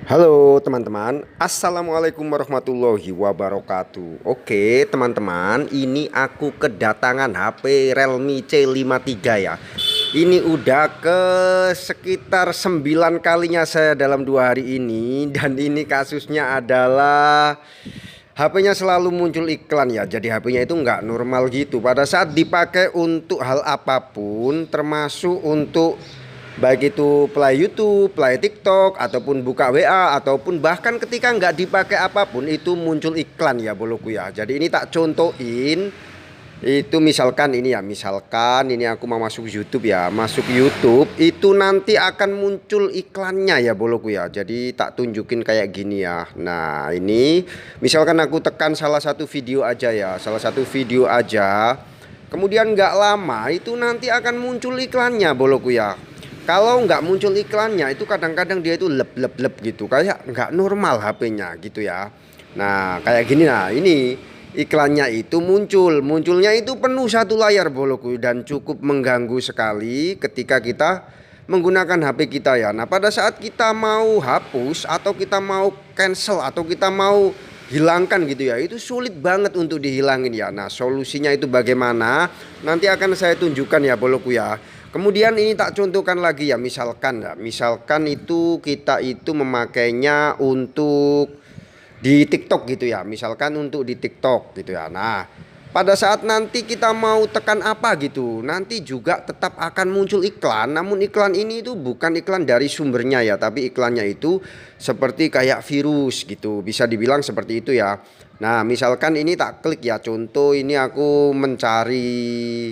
Halo teman-teman, Assalamualaikum warahmatullahi wabarakatuh. Oke teman-teman, ini aku kedatangan HP Realme C53 ya. Ini udah ke sekitar 9 kalinya saya dalam 2 hari ini. Dan ini kasusnya adalah HP-nya selalu muncul iklan ya. Jadi HP-nya itu nggak normal gitu pada saat dipakai untuk hal apapun, termasuk untuk baik itu play YouTube, play TikTok, ataupun buka WA, ataupun bahkan ketika nggak dipakai apapun itu muncul iklan ya boloku ya. Jadi ini tak contohin, itu misalkan ini aku mau masuk YouTube ya, masuk YouTube itu nanti akan muncul iklannya ya boloku ya. Jadi tak tunjukin kayak gini ya. Nah ini misalkan aku tekan salah satu video aja ya, kemudian nggak lama itu nanti akan muncul iklannya boloku ya. Kalau nggak muncul iklannya itu kadang-kadang dia itu lep gitu, kayak nggak normal HP-nya gitu ya. Nah kayak gini, nah ini iklannya itu munculnya itu penuh satu layar boloku, dan cukup mengganggu sekali ketika kita menggunakan HP kita ya. Nah pada saat kita mau hapus atau kita mau cancel atau kita mau hilangkan gitu ya, itu sulit banget untuk dihilangin ya. Nah solusinya itu bagaimana, nanti akan saya tunjukkan ya boloku ya. Kemudian ini tak contohkan lagi ya, misalkan itu kita itu memakainya untuk di TikTok gitu ya, misalkan untuk di TikTok gitu ya. Nah pada saat nanti kita mau tekan apa gitu, nanti juga tetap akan muncul iklan. Namun iklan ini itu bukan iklan dari sumbernya ya, tapi iklannya itu seperti kayak virus gitu, bisa dibilang seperti itu ya. Nah misalkan ini tak klik ya, contoh ini aku mencari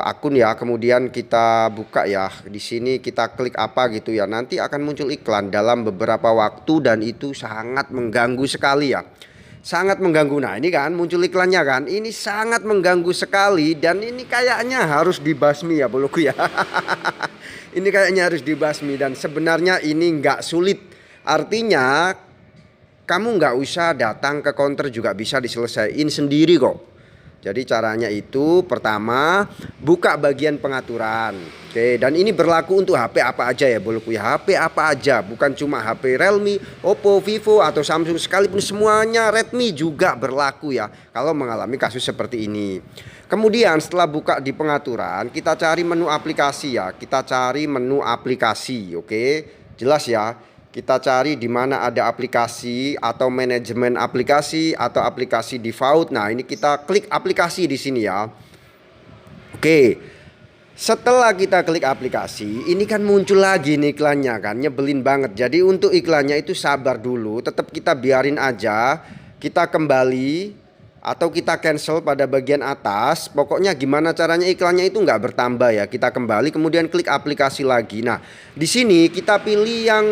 akun ya, kemudian kita buka ya, di sini kita klik apa gitu ya, nanti akan muncul iklan dalam beberapa waktu dan itu sangat mengganggu sekali ya, sangat mengganggu. Nah ini kan muncul iklannya kan, ini sangat mengganggu sekali dan ini kayaknya harus dibasmi ya boloku ya. Ini kayaknya harus dibasmi, dan sebenarnya ini nggak sulit, artinya kamu nggak usah datang ke counter juga bisa diselesaikan sendiri kok. Jadi caranya itu pertama buka bagian pengaturan. Oke, dan ini berlaku untuk HP apa aja ya boloku ya. HP apa aja, bukan cuma HP Realme, Oppo, Vivo atau Samsung, sekalipun semuanya, Redmi juga berlaku ya kalau mengalami kasus seperti ini. Kemudian setelah buka di pengaturan, kita cari menu aplikasi ya. Kita cari menu aplikasi, oke. Jelas ya. Kita cari di mana ada aplikasi atau manajemen aplikasi atau aplikasi default. Nah, ini kita klik aplikasi di sini ya. Oke. Setelah kita klik aplikasi, ini kan muncul lagi nih iklannya kan, nyebelin banget. Jadi untuk iklannya itu sabar dulu, tetap kita biarin aja. Kita kembali atau kita cancel pada bagian atas. Pokoknya gimana caranya iklannya itu nggak bertambah ya. Kita kembali kemudian klik aplikasi lagi. Nah, di sini kita pilih yang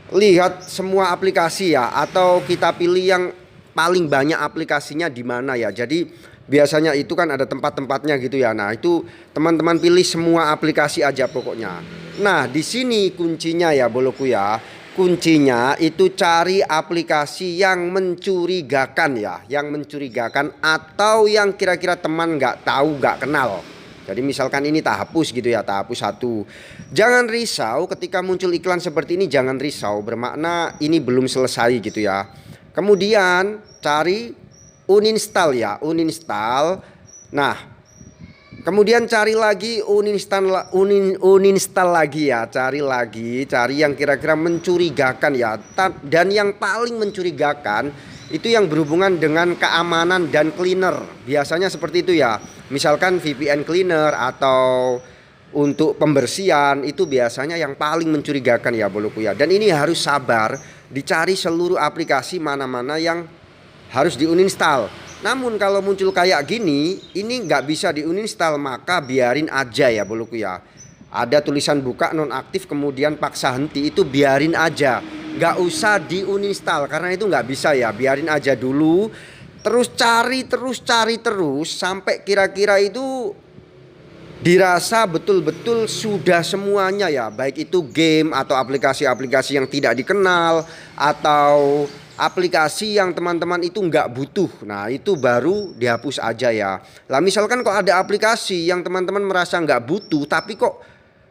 lihat semua aplikasi ya, atau kita pilih yang paling banyak aplikasinya di mana ya. Jadi biasanya itu kan ada tempat-tempatnya gitu ya. Nah itu teman-teman pilih semua aplikasi aja pokoknya. Nah di sini kuncinya ya boloku ya, kuncinya itu cari aplikasi yang mencurigakan ya, yang mencurigakan atau yang kira-kira teman nggak tahu, nggak kenal. Jadi misalkan ini tak hapus gitu ya, tak hapus satu. Jangan risau ketika muncul iklan seperti ini, jangan risau, bermakna ini belum selesai gitu ya. Kemudian cari uninstall ya, uninstall. Nah kemudian cari lagi uninstall lagi ya, cari yang kira-kira mencurigakan ya. Dan yang paling mencurigakan itu yang berhubungan dengan keamanan dan cleaner, biasanya seperti itu ya. Misalkan VPN cleaner atau untuk pembersihan, itu biasanya yang paling mencurigakan ya boloku ya. Dan ini harus sabar, dicari seluruh aplikasi mana-mana yang harus diuninstall. Namun kalau muncul kayak gini, ini nggak bisa diuninstall, maka biarin aja ya boloku ya. Ada tulisan buka nonaktif kemudian paksa henti, itu biarin aja, nggak usah diuninstall karena itu nggak bisa ya. Biarin aja dulu, terus cari terus sampai kira-kira itu dirasa betul-betul sudah semuanya ya, baik itu game atau aplikasi-aplikasi yang tidak dikenal atau aplikasi yang teman-teman itu nggak butuh. Nah itu baru dihapus aja ya. Lah misalkan kok ada aplikasi yang teman-teman merasa nggak butuh tapi kok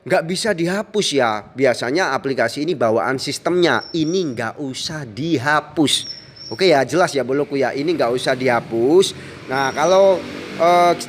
nggak bisa dihapus ya. Biasanya aplikasi ini bawaan sistemnya, ini nggak usah dihapus. Oke ya, jelas ya boloku ya, ini nggak usah dihapus. Nah kalau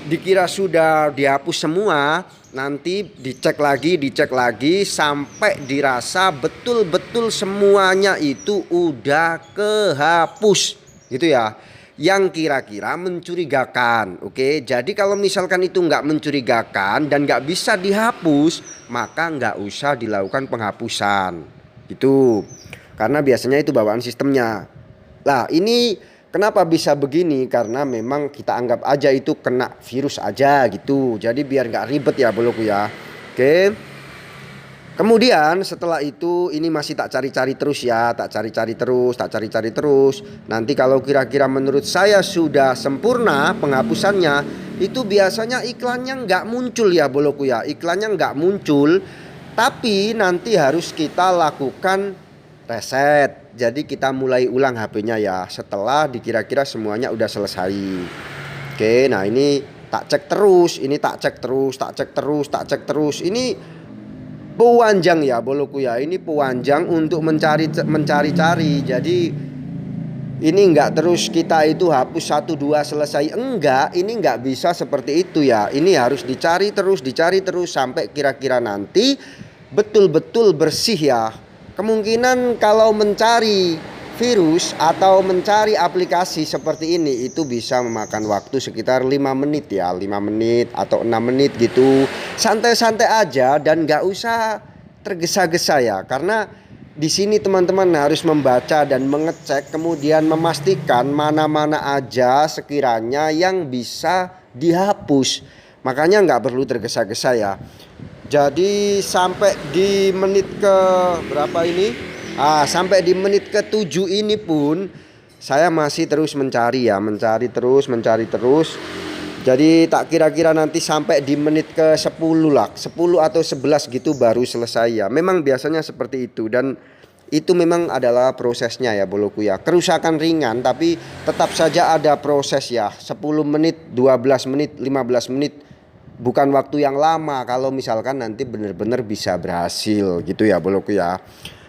dikira sudah dihapus semua, nanti dicek lagi sampai dirasa betul-betul semuanya itu udah kehapus gitu ya, yang kira-kira mencurigakan. Oke, jadi kalau misalkan itu nggak mencurigakan dan nggak bisa dihapus, maka nggak usah dilakukan penghapusan gitu, karena biasanya itu bawaan sistemnya. Lah ini kenapa bisa begini, karena memang kita anggap aja itu kena virus aja gitu, jadi biar nggak ribet ya boloku ya. Oke, kemudian setelah itu ini masih tak cari-cari terus ya, tak cari-cari terus. Nanti kalau kira-kira menurut saya sudah sempurna penghapusannya, itu biasanya iklannya nggak muncul ya boloku ya, iklannya nggak muncul. Tapi nanti harus kita lakukan reset. Jadi kita mulai ulang HP-nya ya, setelah dikira-kira semuanya udah selesai. Oke, nah ini tak cek terus, tak cek terus. Ini pewanjang ya boloku ya, ini pewanjang untuk mencari-cari. Jadi ini enggak terus kita itu hapus 1 2 selesai, enggak, ini enggak bisa seperti itu ya. Ini harus dicari terus sampai kira-kira nanti betul-betul bersih ya. Kemungkinan kalau mencari virus atau mencari aplikasi seperti ini itu bisa memakan waktu sekitar 5 menit ya, 5 menit atau 6 menit gitu. Santai-santai aja dan nggak usah tergesa-gesa ya, karena di sini teman-teman harus membaca dan mengecek, kemudian memastikan mana-mana aja sekiranya yang bisa dihapus. Makanya nggak perlu tergesa-gesa ya. Jadi sampai di menit ke berapa ini? Sampai di menit ke-7 ini pun saya masih terus mencari ya, mencari terus. Jadi tak kira-kira nanti sampai di menit ke-10 lah, 10 atau 11 gitu baru selesai ya. Memang biasanya seperti itu, dan itu memang adalah prosesnya ya boloku ya. Kerusakan ringan tapi tetap saja ada proses ya. 10 menit, 12 menit, 15 menit bukan waktu yang lama kalau misalkan nanti benar-benar bisa berhasil gitu ya boloku ya.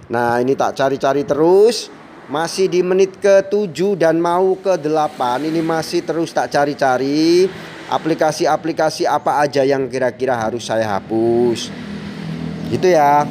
Nah ini tak cari-cari terus, masih di menit ke-7 dan mau ke-8. Ini masih terus tak cari-cari aplikasi-aplikasi apa aja yang kira-kira harus saya hapus gitu ya.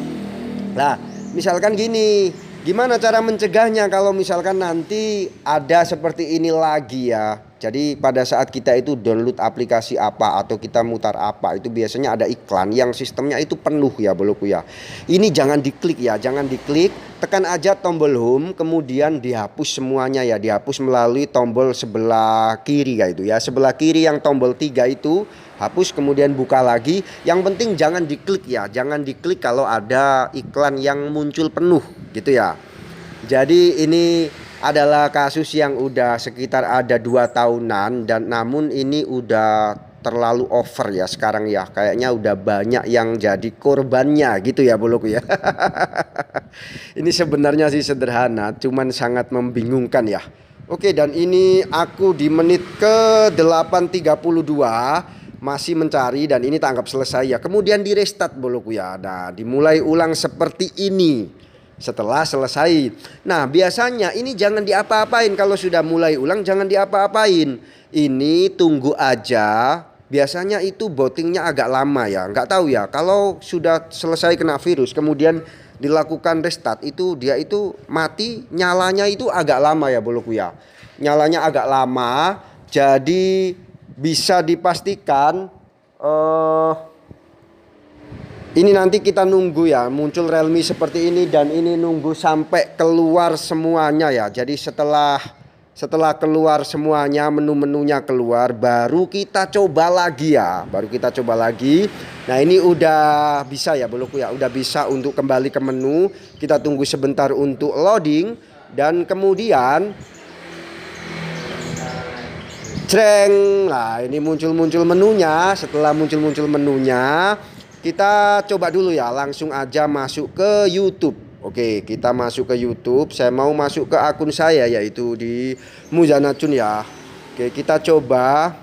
Nah misalkan gini, gimana cara mencegahnya kalau misalkan nanti ada seperti ini lagi ya. Jadi pada saat kita itu download aplikasi apa atau kita mutar apa, itu biasanya ada iklan yang sistemnya itu penuh ya boloku ya. Ini jangan diklik ya, jangan diklik, tekan aja tombol home, kemudian dihapus semuanya ya, dihapus melalui tombol sebelah kiri kayak itu ya. Sebelah kiri yang tombol 3 itu hapus, kemudian buka lagi. Yang penting jangan diklik ya, jangan diklik kalau ada iklan yang muncul penuh gitu ya. Jadi ini adalah kasus yang udah sekitar ada 2 tahunan, dan namun ini udah terlalu over ya sekarang ya. Kayaknya udah banyak yang jadi korbannya gitu ya boloku ya. Ini sebenarnya sih sederhana, cuman sangat membingungkan ya. Oke, dan ini aku di menit ke-8.32 masih mencari, dan ini tanggap selesai ya. Kemudian di restart boloku ya. Nah dimulai ulang seperti ini setelah selesai. Nah biasanya ini jangan diapa-apain, kalau sudah mulai ulang jangan diapa-apain. Ini tunggu aja. Biasanya itu bootingnya agak lama ya, nggak tahu ya. Kalau sudah selesai kena virus kemudian dilakukan restart, itu dia itu mati, nyalanya itu agak lama ya boloku ya. Nyalanya agak lama, jadi bisa dipastikan ini nanti kita nunggu ya, muncul Realme seperti ini, dan ini nunggu sampai keluar semuanya ya. Jadi setelah keluar semuanya, menu-menunya keluar, baru kita coba lagi ya, Nah ini udah bisa ya boloku ya, udah bisa untuk kembali ke menu. Kita tunggu sebentar untuk loading, dan kemudian Jreng. Nah ini muncul menunya. Setelah muncul menunya, kita coba dulu ya, langsung aja masuk ke YouTube. Oke, kita masuk ke YouTube. Saya mau masuk ke akun saya, yaitu di Muzanatsun ya. Oke, kita coba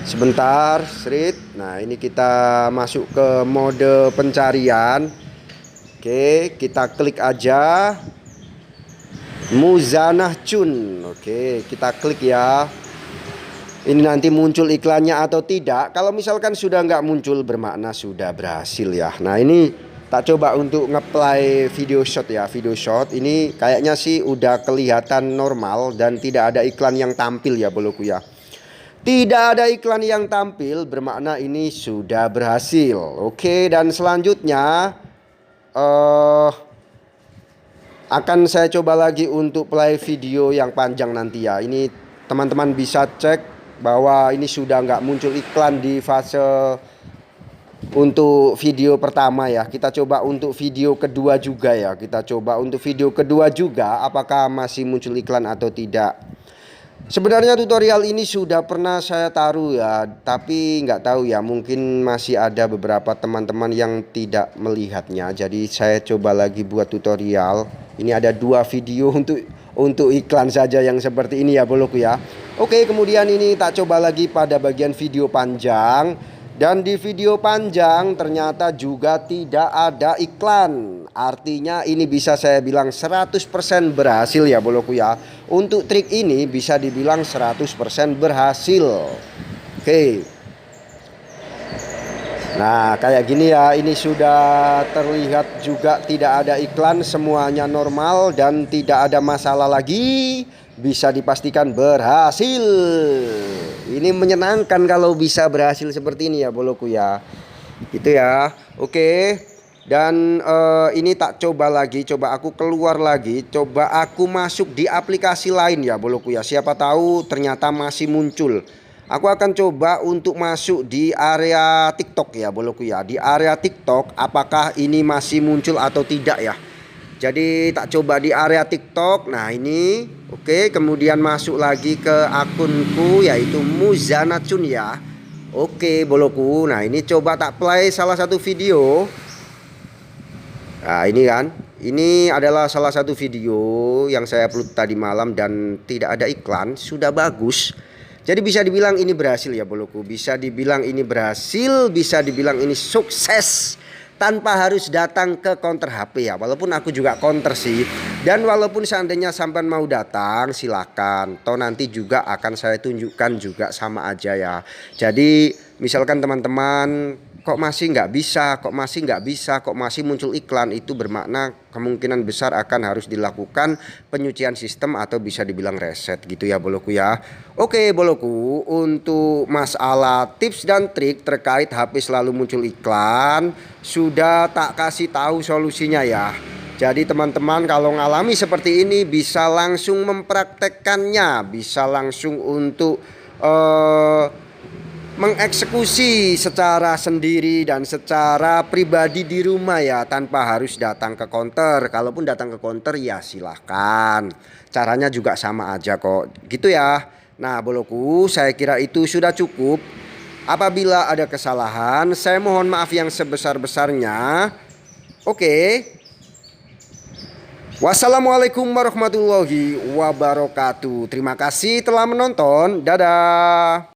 Sebentar, Srit. Nah, ini kita masuk ke mode pencarian. Oke, kita klik aja Muzanah Chun. Oke, kita klik ya. Ini nanti muncul iklannya atau tidak. Kalau misalkan sudah nggak muncul, bermakna sudah berhasil ya. Nah, ini tak coba untuk ngeplay video shot ya. Video shot ini kayaknya sih udah kelihatan normal dan tidak ada iklan yang tampil ya boloku ya. Tidak ada iklan yang tampil, bermakna ini sudah berhasil. Oke, dan selanjutnya akan saya coba lagi untuk play video yang panjang nanti ya. Ini teman-teman bisa cek bahwa ini sudah nggak muncul iklan di fase untuk video pertama ya. Kita coba untuk video kedua juga ya. Kita coba untuk video kedua juga apakah masih muncul iklan atau tidak. Sebenarnya tutorial ini sudah pernah saya taruh ya, tapi nggak tahu ya, mungkin masih ada beberapa teman-teman yang tidak melihatnya. Jadi saya coba lagi buat tutorial. Ini ada 2 video untuk iklan saja yang seperti ini ya boloku ya. Oke, kemudian ini tak coba lagi pada bagian video panjang. Dan di video panjang ternyata juga tidak ada iklan. Artinya ini bisa saya bilang 100% berhasil ya boloku ya. Untuk trik ini bisa dibilang 100% berhasil. Oke. Nah, kayak gini ya. Ini sudah terlihat juga tidak ada iklan. Semuanya normal dan tidak ada masalah lagi. Bisa dipastikan berhasil. Ini menyenangkan kalau bisa berhasil seperti ini ya boloku ya. Gitu ya. Oke. Dan ini tak coba lagi. Coba aku keluar lagi. Coba aku masuk di aplikasi lain ya boloku ya. Siapa tahu ternyata masih muncul. Aku akan coba untuk masuk di area TikTok ya boloku ya. Di area TikTok apakah ini masih muncul atau tidak ya. Jadi tak coba di area TikTok. Nah ini oke, kemudian masuk lagi ke akunku yaitu Muzanah Chun ya. Oke boloku. Nah ini coba tak play salah satu video. Nah ini kan, ini adalah salah satu video yang saya upload tadi malam dan tidak ada iklan, sudah bagus. Jadi bisa dibilang ini berhasil ya boloku. Bisa dibilang ini berhasil, bisa dibilang ini sukses. Tanpa harus datang ke counter HP ya. Walaupun aku juga counter sih. Dan walaupun seandainya sampai mau datang silakan. Toh nanti juga akan saya tunjukkan juga sama aja ya. Jadi misalkan teman-teman kok masih nggak bisa, kok masih muncul iklan, itu bermakna kemungkinan besar akan harus dilakukan penyucian sistem atau bisa dibilang reset gitu ya boloku ya. Oke boloku, untuk masalah tips dan trik terkait HP selalu muncul iklan sudah tak kasih tahu solusinya ya. Jadi teman-teman kalau ngalami seperti ini bisa langsung mempraktekkannya, bisa langsung untuk mengeksekusi secara sendiri dan secara pribadi di rumah ya, tanpa harus datang ke counter. Kalaupun datang ke counter ya silahkan, caranya juga sama aja kok gitu ya. Nah boloku, saya kira itu sudah cukup. Apabila ada kesalahan saya mohon maaf yang sebesar-besarnya. Oke. Wassalamualaikum warahmatullahi wabarakatuh. Terima kasih telah menonton. Dadah.